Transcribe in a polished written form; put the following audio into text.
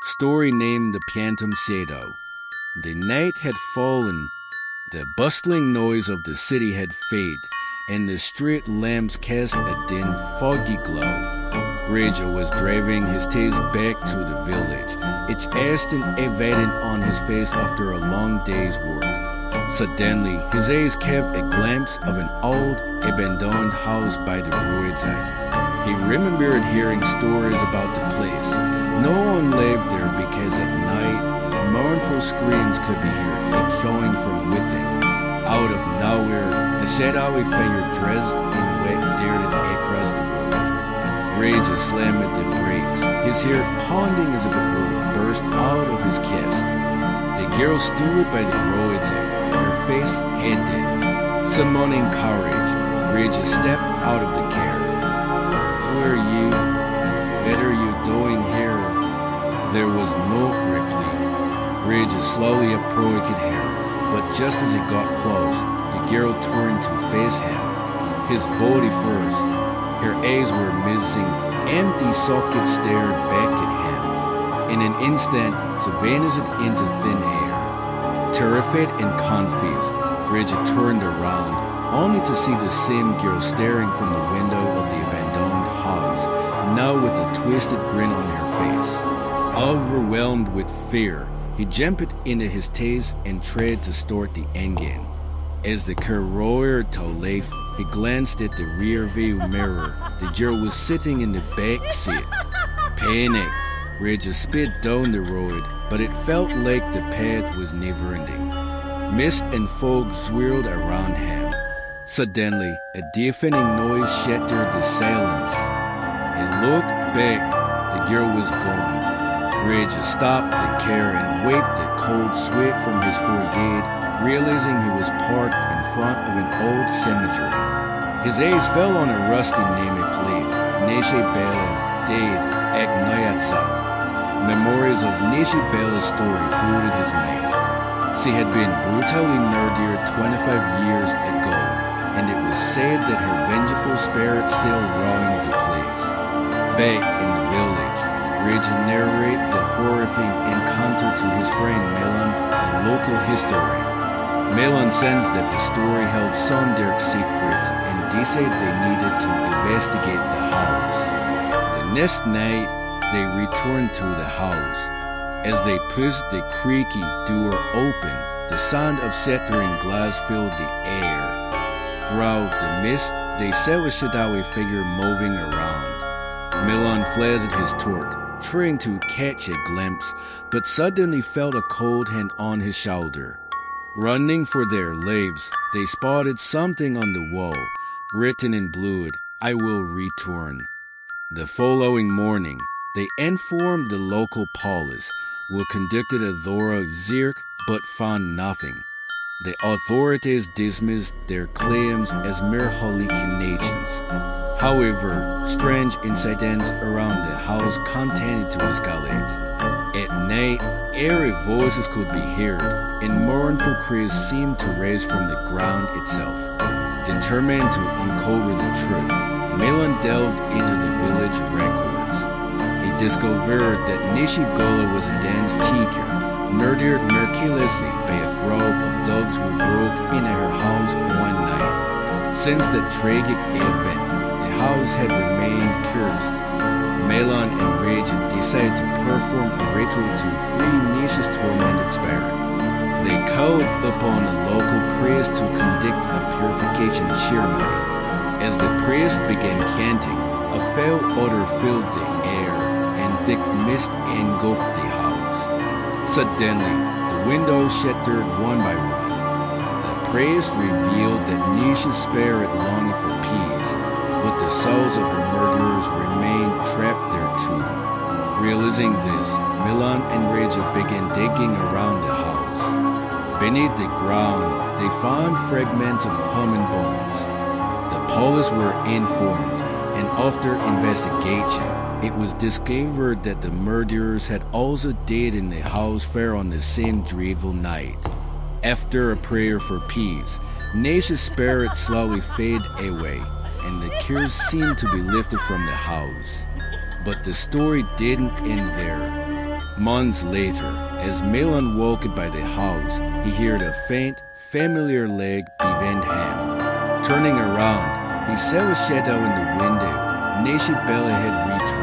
story named The Phantom Shadow. The night had fallen, the bustling noise of the city had faded, and the street lamps cast a dim, foggy glow. Raja was driving his tails back to the village, each instant evident on his face after a long day's work. Suddenly, his eyes caught a glimpse of an old, abandoned house by the roadside. He remembered hearing stories about the place. No one lived there because at night, mournful screams could be heard echoing from within. Out of nowhere, a shadowy figure dressed in wet darted across the road. Rage slammed the brakes, his hair pounding as if it would burst out of his chest. The girl stood by the roadside, her face hidden. Summoning courage, Rage stepped out of the car. "Who are you? What are you doing here?" There was no reply. Rage slowly approached her, but just as he got close, the girl turned to face him. His body first. Her eyes were missing, empty sockets stared back at him. In an instant, she vanished into thin air. Terrified and confused, Bridget turned around, only to see the same girl staring from the window of the abandoned house, now with a twisted grin on her face. Overwhelmed with fear, he jumped into his taxi and tried to start the engine. As the car roared to life, he glanced at the rear view mirror. The girl was sitting in the back seat. Panic, Regis sped down the road, but it felt like the path was never ending. Mist and fog swirled around him. Suddenly, a deafening noise shattered the silence. He looked back. The girl was gone. Regis stopped the car and wiped the cold sweat from his forehead, realizing he was parked in front of an old cemetery. His eyes fell on a rusty name plate, Neshe Bela, dead, Agnayatsak. Memories of Neshe Bela's story flooded his mind. She had been brutally murdered 25 years ago, and it was said that her vengeful spirit still roamed the place. Back in the village, Reggie narrated the horrifying encounter to his friend Melon, a local historian. Melon sensed that the story held some dark secrets, and decided they needed to investigate the house. The next night, they returned to the house. As they pushed the creaky door open, the sound of shattering glass filled the air. Throughout the mist, they saw a shadowy figure moving around. Melon flashed his torch, trying to catch a glimpse, but suddenly felt a cold hand on his shoulder. Running for their lives, they spotted something on the wall, written in blood, "I will return." The following morning, they informed the local police, who conducted a thorough search but found nothing. The authorities dismissed their claims as mere hallucinations. However, strange incidents around the house continued to escalate. At night, eerie voices could be heard, and mournful cries seemed to rise from the ground itself. Determined to uncover the truth, Milan delved into the village records. He discovered that Nishigola was a dance teacher, murdered mercilessly by a group of dogs who broke into her house one night. Since that tragic event, the house had remained cursed. Melon and Rage decided to perform a ritual to free Nisha's tormented spirit. They called upon a local priest to conduct a purification ceremony. As the priest began chanting, a foul odor filled the air, and thick mist engulfed the house. Suddenly, the windows shattered one by one. The priest revealed that Nisha's spirit longed for peace, but the souls of her murderers remained trapped there too. Realizing this, Milan and Reja began digging around the house. Beneath the ground, they found fragments of human bones. The police were informed, and after investigation, it was discovered that the murderers had also died in the house fire on the same dreadful night. After a prayer for peace, Nisha's spirit slowly faded away, and the curse seemed to be lifted from the house. But the story didn't end there. Months later, as Malin walked by the house, he heard a faint, familiar leg behind him. Turning around, he saw a shadow in the window. Naked Bella had reached